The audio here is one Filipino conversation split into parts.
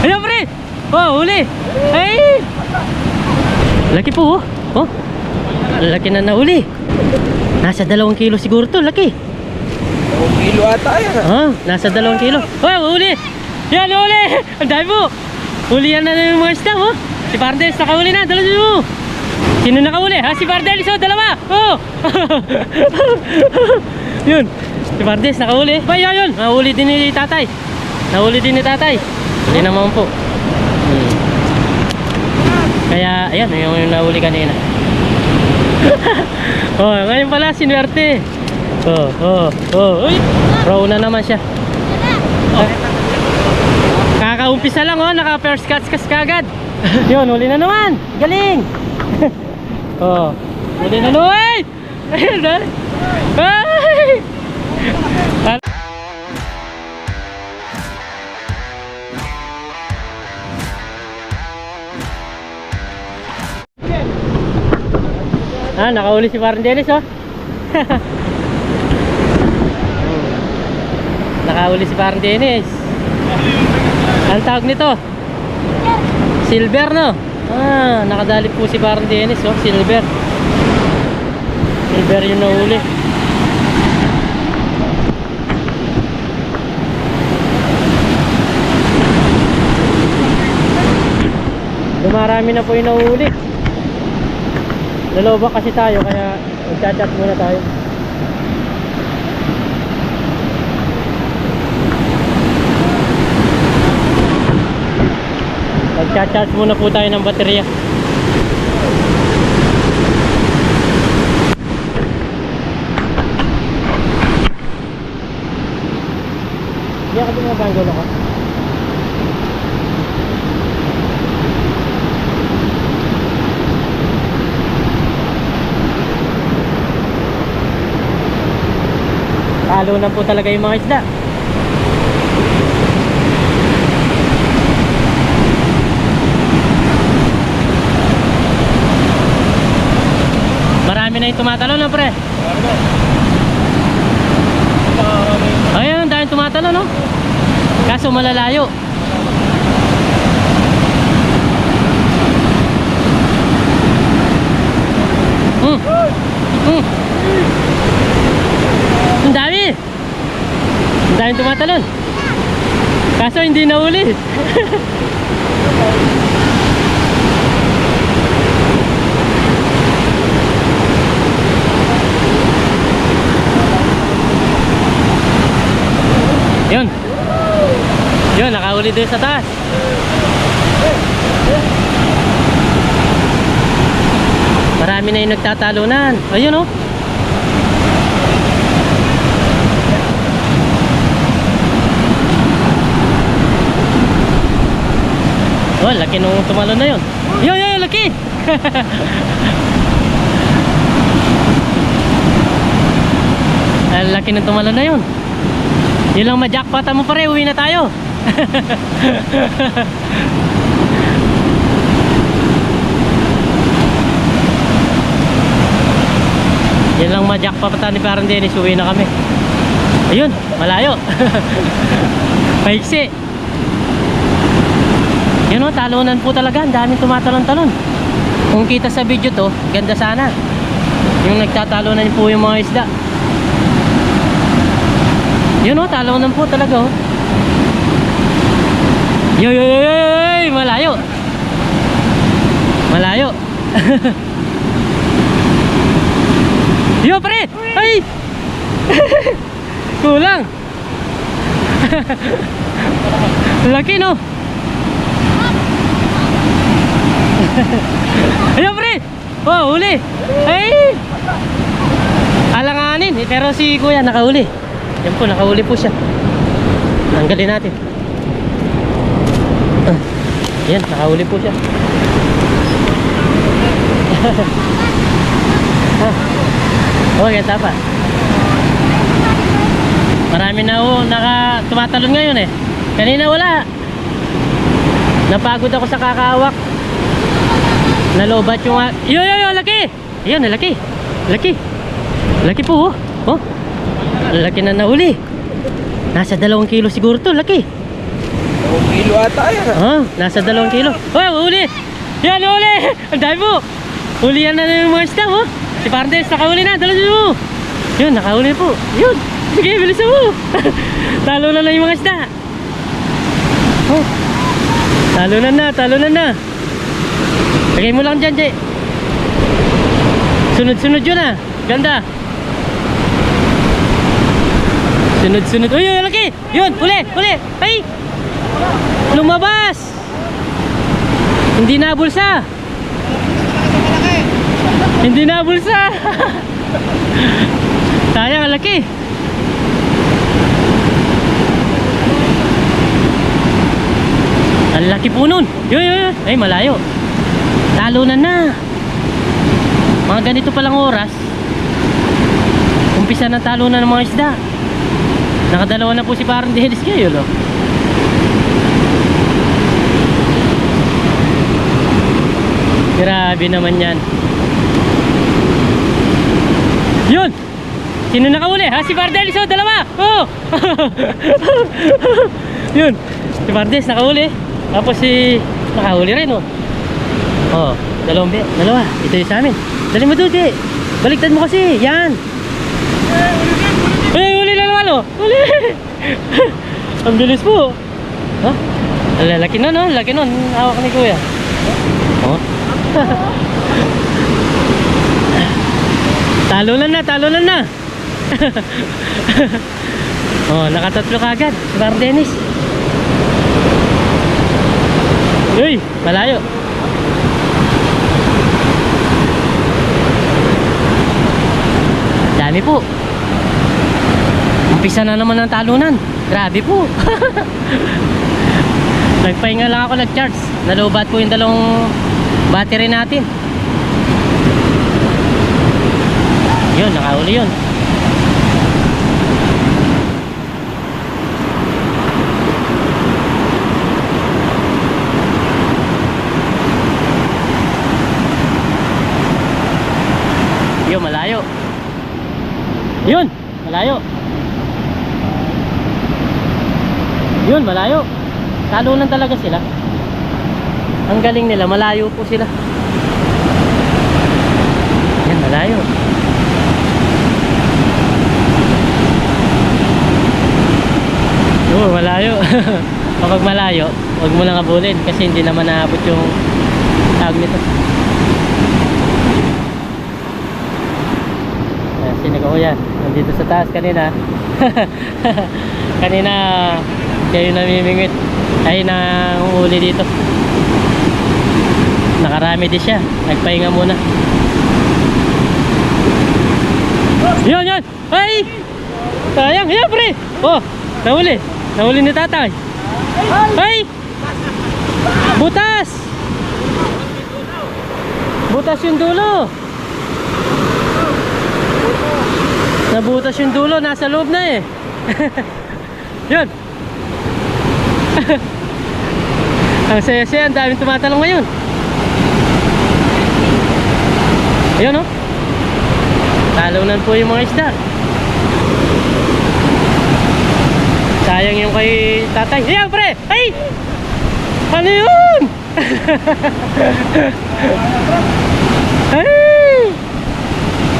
Ayan pre! Oh, huli! Ay! Laki po oh. Oh. Laki na nahuli. Nasa 2 kilo siguro to, laki. 2 kilo ata yan. Ah, nasa 2 kilo. Oh, huli! Yan, huli! Ang dami po! Huli yan na yung mga isda oh. Si Pardes nakahuli na, dala nyo. Sino nakahuli? Ha, si Pardes, oh, dalawa! Oh! Yun, si Pardes nakahuli. Ba, yun! Nahuli din ni tatay. Nahuli din ni tatay. Hindi naman po. Kaya, ayan, yung nahuli kanina. Oh, ngayon pala, sinuwerte. Uy! Raw na naman siya. Oh. Kakaumpisa lang, oh, naka first catch kagad. Yun, huli na naman. Galing! Oh, huli na naman. Ayun na. Ay! Ah, nakahuli si Parang Dennis, oh. Nakahuli si Parang Dennis. Anong tawag nito? Silver, no? Ah, nakadali po si Parang Dennis, oh. Silver. Silver yung nahuli. Dumarami na po yung nahuli. Laloba kasi tayo, kaya magchat-chat muna tayo. Magchat-chat muna po tayo ng baterya. Hindi ako din mabanggol ako. Talo na po talaga yung mga isda. Marami na yung tumatalo na pre. Ayun, dahil tumatalo no. Kaso malalayo. Ang dami. Ang dami tumatalon. Kaso hindi nahuli. Yun. Yun, nakahuli doon sa taas. Marami na yung nagtatalunan. Ayun oh. Oh, laki nung tumalon na yun. Yo, laki. Laki nung tumalon na yun. Yun lang ma-jackpota mo pare, uwi na tayo. Yun lang ma-jackpota ni Parang Dennis, uwi na kami. Ayun, malayo. Paiksi. Yun o, talunan po talaga. Ang daming tumatalon-talon. Kung kita sa video to, ganda sana. Yung nagtatalunan po yung mga isda. Yun o, talunan po talaga o. Yoy, malayo. Malayo. Yo pre, ay. Kulang. Laki no. Ayan pre. Oh, huli. Ay. Alanganin, pero si kuya nakahuli. Yan po, nakahuli po siya. Tanggalin natin. Yan, nakahuli po siya. Oh, ganda pa. Marami na tumatalon ngayon eh. Kanina wala. Napagod ako sa kakawak. Nalobat yung yo, laki. Ayun, laki. Laki. Laki po oh. Oh. Laki na nahuli. Nasa 2 kilo siguro to, laki. kilo ata yan ah. Oh, nasa 2 kilo. Oh, huli! Yan, huli! Ang dami po! Hulihan na yung mga isda, oh! Si Pardes, nakahuli na! Dala mo! Yun, nakahuli po! Yun! Sige, bilisan mo! Talo na lang yung mga isda! Oh! Talunan na! Lagay mo lang dyan, Jay! Sunod-sunod yun ah! Ganda! Sunod-sunod! Uy, yung laki! Yun! Huli! Ay! Lumabas! Hindi na bulsa! Hindi na bulsa! Sayang, ang laki! Ang laki po nun! Yun! Ay, malayo! Talunan na! Mga ganito palang oras, umpisa ng talunan ng mga isda. Nakadalawa na po si Parang Dennis kayo, lo. Grabe naman yan. Yun! Sino nakahuli? Ha? Si Bardelis, oh, dalawa! Oh! Yun! Si Bardes nakahuli. Tapos si nakahuli rin, oh. Oh, dalawa. Ito yung sa amin. Dali mo doon, di. Baliktad mo kasi. Yan! Huli na naman, oh! Huli! Ang bilis po. Huh? Laki nun, oh. Laki nun. Hawak ni kuya. Oh. Talunan na. Oh, nakatatlo kagad si Parang Dennis. Uy, malayo. Dami po. Umpisa na naman ang talunan. Grabe po. Nagpahinga lang ako, nag-charge. Nalobat po yung 2 battery natin. Yun, nakahuli yun. Yun, malayo. Yun, malayo. Yun, malayo. Talunan talaga sila. Ang galing nila, malayo po sila. Yan, malayo. Oo, malayo. Kapag malayo, huwag mo lang abulin kasi hindi naman naabot yung tag nito. Sino ko yan? Nandito sa taas kanina. Kanina kayo namimingwit. Ay nanguli dito. Nakarami din siya. Nagpahinga muna. Yun! Ay! Sayang! Yan, pre! Oh! Nahuli ni tatay. Ay! Butas yung dulo. Nabutas yung dulo. Nasa loob na eh. Yun. Ang saya-saya. Ang daming tumatalong ngayon. Ayun, oh. Talunan po yung mga isda. Sayang yung kay tatay. Ayan, pre! Ay! Ano yun? Ay!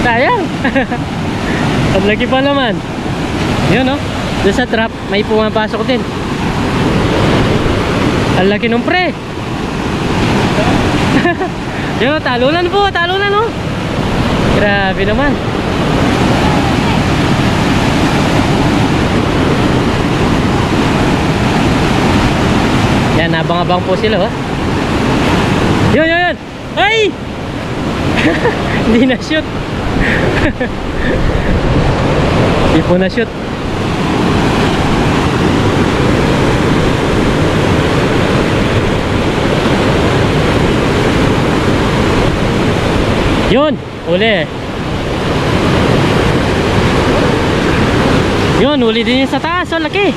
Sayang! Ang laki pa naman. Yun, oh. Doon sa trap, may pumapasok din. Ang laki nung pre. Yun, talunan po. Oh. Grabe naman. Yan, abang-abang po sila, oh. Yun. Ay! Hindi na shoot. Hindi po na shoot. Yun, uli. Yun, uli din yung sa taas. Oh, laki.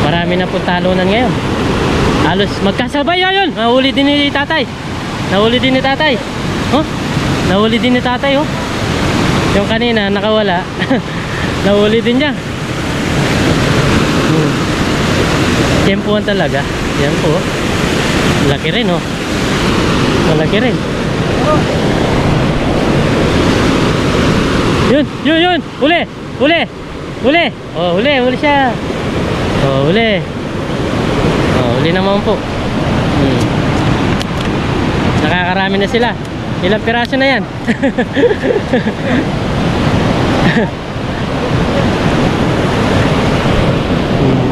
Marami na po talunan ngayon. Halos magkasabay yun. Nahuli din ni tatay. Oh? Nahuli din ni tatay, oh. Yung kanina nakawala. Nahuli din niya. Tempuan talaga. Yan po. Laki rin oh. Malaki rin. Yun. Huli. Oh, huli siya. Oh, huli. Oh, huli naman po. Nakakarami na sila. Ilang piraso na yan?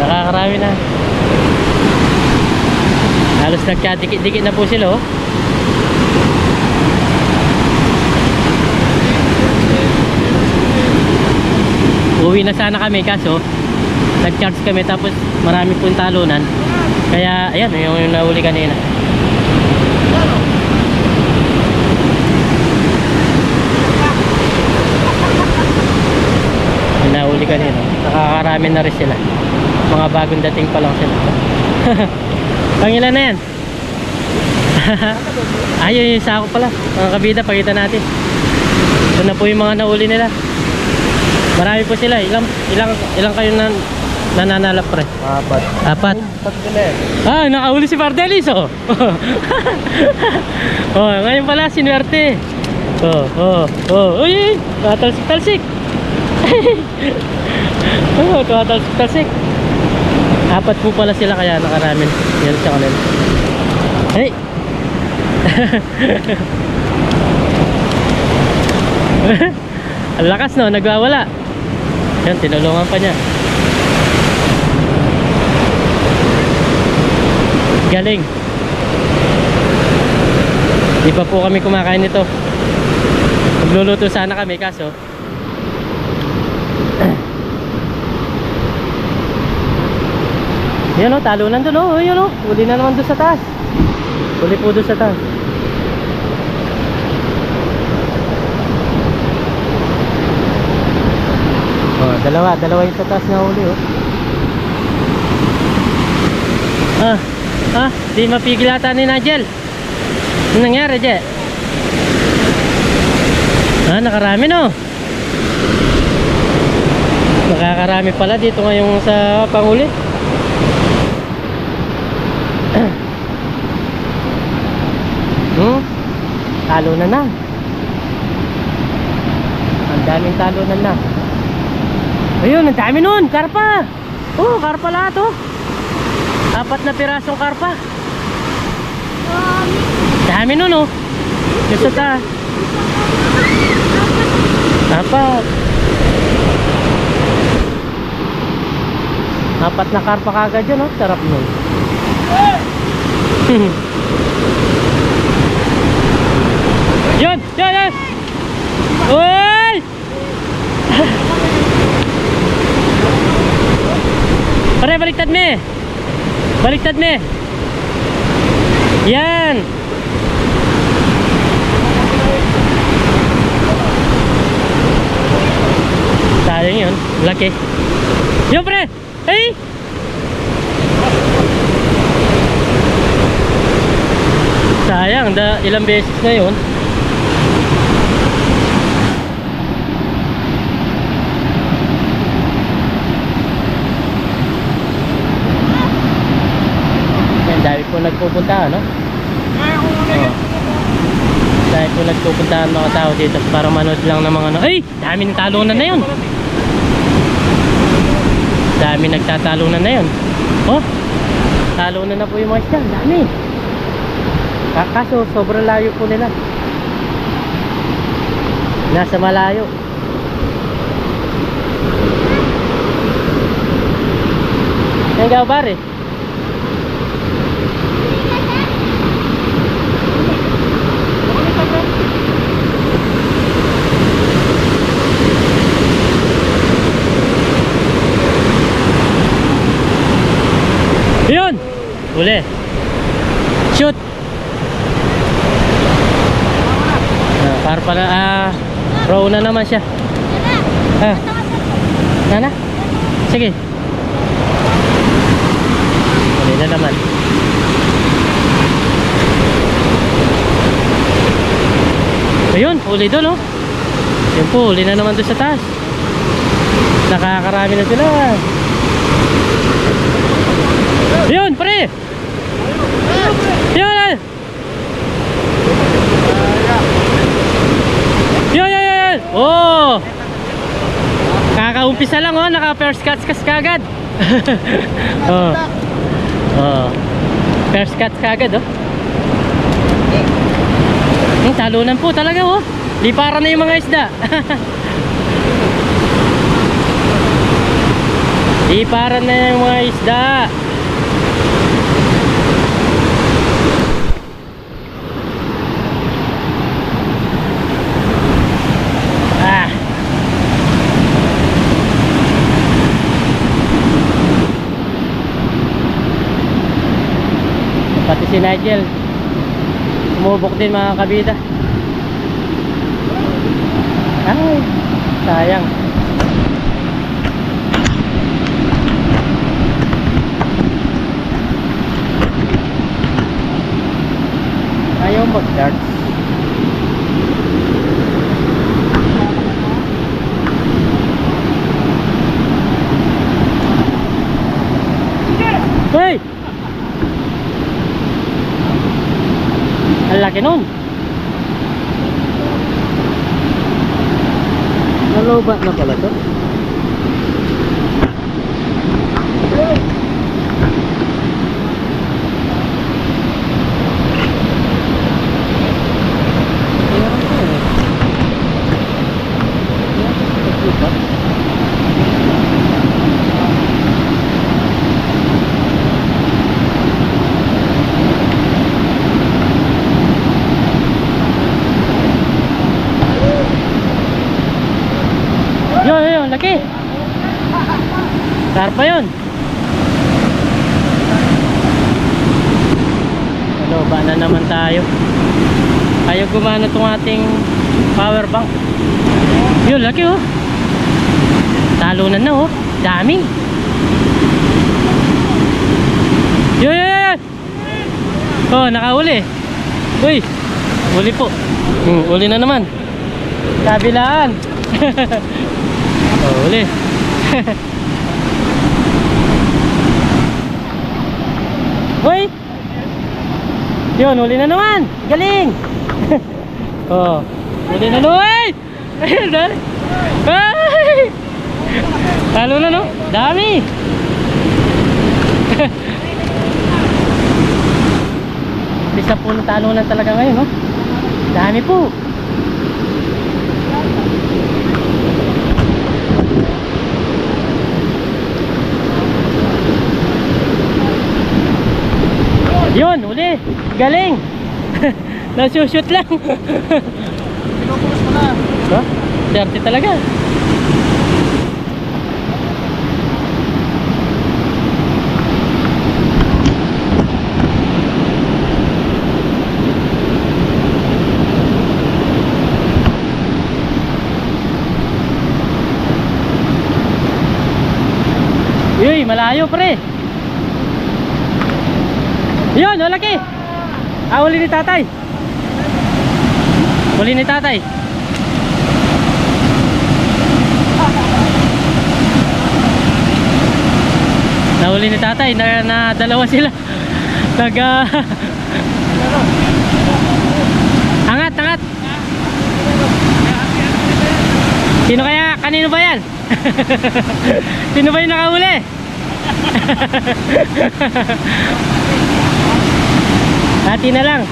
Nakakarami na. Halos nagkadikit-dikit na po sila oh. Uwi na sana kami kaso nag-charge kami tapos marami pong talunan. Kaya ayan yung nahuli kanina. Yung nahuli kanina. Nakakarami na rin sila. Mga bagong dating pa lang sila. Pangilan na yan? Ayun yung sako pala. Mga kabida, pakita natin. Ito na po yung mga nahuli nila. Marami po sila. Ilang kayo nananalap pre? Apat. Ah, nakahuli si Pardelis oh. Oh, ngayon pala sinuwerte. Uy, talsik. Oh, talsik. Apat po pala sila kaya nakarami. Yan sa kanila. Hey. Ang lakas no, nagwawala. Yan, tinulungan pa niya. Galing. Di pa po kami kumakain nito. Magluluto sana kami kaso yan o, talunan dun o. Yun o, uli na naman dun sa taas. Uli po dun sa taas. Oh, dalawa yung sa taas na uli oh. Di mapigil ata ni Nigel. Ano nangyari, Je? Nakarami no. Nakakarami pala dito ngayong sa panghuli. Talunan na. Ang daming talunan na. Ayun, ang dami nun, karpa. Oh, karpa lahat oh. 4 na pirasong karpa. Dami nun oh. Gusto ta. 4 na karpa kagad yun oh. Sarap nun. Yun. Uy! Pare, baliktad me. Yan. Sayang yun. Laki. Yun, pre. Hey! Sayang. Ilang beses na yun. Dahil po nagpupuntahan, no? Dahil po nagpupuntahan mga tao dito para manood lang ng mga ay! Dami ng talunan na yun. Dami nagtatalunan na yun. Oh! Talunan na po yung mga isda. Dami. Kaso sobrang layo po nila. Nasa malayo. Yan gaw pare. Yun! Uli! Shoot! Para pala, row na naman siya. Nana? Sige. Uli na naman. Ayun, uli doon oh. Yun po, huli na naman doon sa taas. Nakakarami na sila. Yun, pre! Yun! Yun! Oh! Kakaumpisa lang oh, naka first catch kagad. Oh. Oh. First catch kagad oh. Talunan po talaga oh. Liparan na yung mga isda. Liparan na yung mga isda. Ah. Pati si Nigel umubok din mga kabida. Ay, sayang. Ayaw mag-dart. Hey! Ang laki nun. Nalobat na pala to. Yun, laki. Sarap pa yun. Ba na naman tayo. Ayaw gumana itong ating power bank. Yun, laki oh. Talunan na oh. Dami. Yun. Oh, nakahuli. Uy, huli po. Huli na naman. Kabilaan. Oh, huli. Uy. Yun, huli na naman. Galing. Oh, huli na naman. Ayun, dali. Ay! Talo na no? Dami. Bisa po na talunan talaga ngayon, no? Dami po. Yun, uli. Galing. Nasushoot lang. Pinupulos mo na. Huh? Swerte talaga. Uy, malayo pre. Yun, oh, laki. Ah, huli ni tatay. Huli ni tatay. Nahuli ni tatay na dalawa sila. Angat. Sino kaya? Kanino ba yan? Sino ba yung nakahuli? Hati na lang.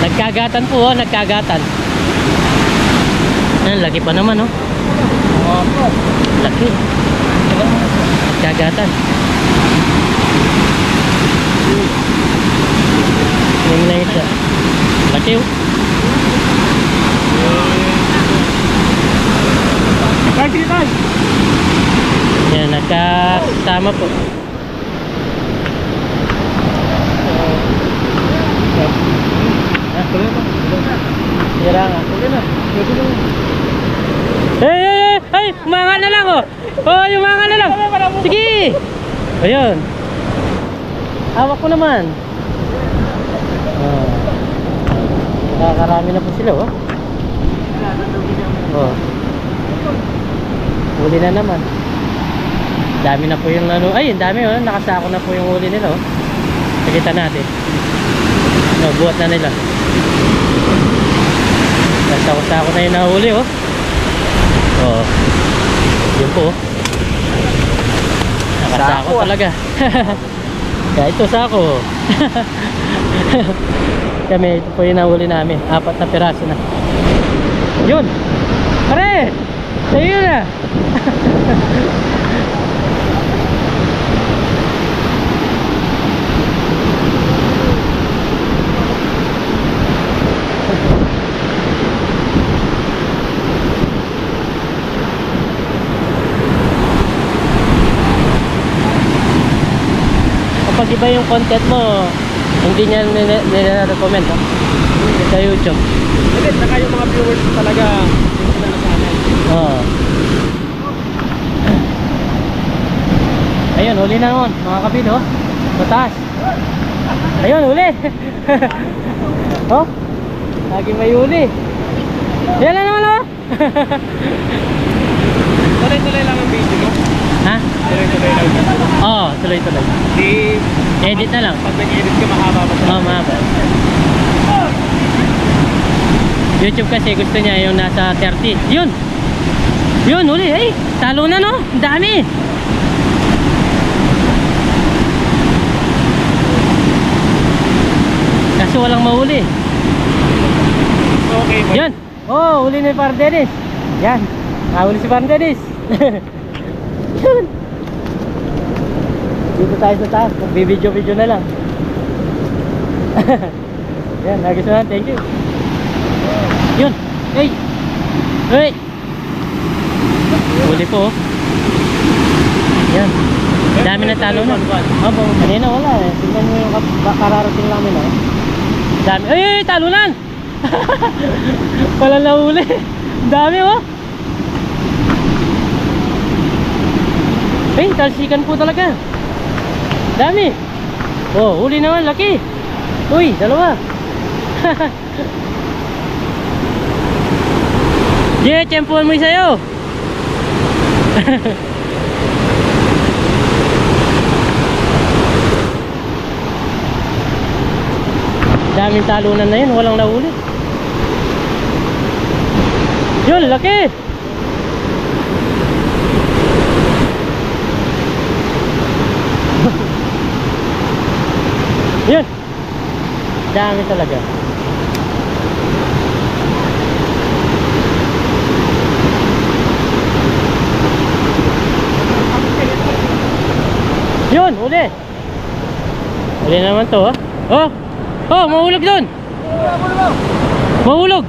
Nagkagatan po, oh, nagkagatan. Laki pa naman, oh. Laki. Nagkagatan. Yung na ito. Laki, oh. Yan, nagkasama po. Tira. Huli na. Pwede na. Ay, umangal na lang oh. Oh, umangal na lang. Sige. Ayun. Hawak ko naman. Oh. Nakakarami na po sila oh. Oh. Huli na naman. Dami na po yung ano. Ay, dami oh. Nakasako na po yung huli nila oh. Nakita natin. No, buhat na nila. Sako-sako na yung nahuli oh. Oh. Yun po oh. Nakasako Sako, ah. talaga. Kaya ito sako. Kami, ito po yung nahuli namin. 4 na piraso na. Yun. Pare! Sa'yo na. Kapag iba yung content mo, hindi niya nire-recommend ha? Sa YouTube. Hindi, saka yung mga viewers ko talaga hindi na nasanay. Oo. Ayun, huli na naman mga kabid oh. Mataas. Ayun, huli. Oh, lagi may huli. Yan na naman oh. Tuloy-tuloy lang ang video mo. Ha? Tuloy-tuloy lang ang video mo. Oo, tuloy-tuloy. Di, Edit na lang. pag nag-edit ka mahaba pa siya. Oo, mahaba. YouTube kasi gusto niya yung nasa 30. Yun! Yun, huli. Ay, talo na no? Ang dami. Kaso walang mahuli. Okay, boy. Yan! Oh, huli ni Parang Dennis. Yan. Nahuli si Parang Dennis. Yun. Dito tayo sa taas. Magbibideo-video na lang. Yan, nagustuhan. Thank you. Yun. Hey! Hey! Huli po oh. Yan. Dami na talo na. Opo, kanina wala eh. Tingnan mo yung kararating namin oh. Dami. Ay, talunan! Wala na huli. Dami oh. Ay, talsikan po talaga. Dami. Oh, huli naman, laki. Uy, dalawa. Yeah, tiyempuhan mo yung sayo. Daming talunan na yun, walang nahuli. Yun, laki. Yun. Dami talaga. Yun, uli. Uli naman to, ha? Oh! Oh, mahulog doon! Mahulog!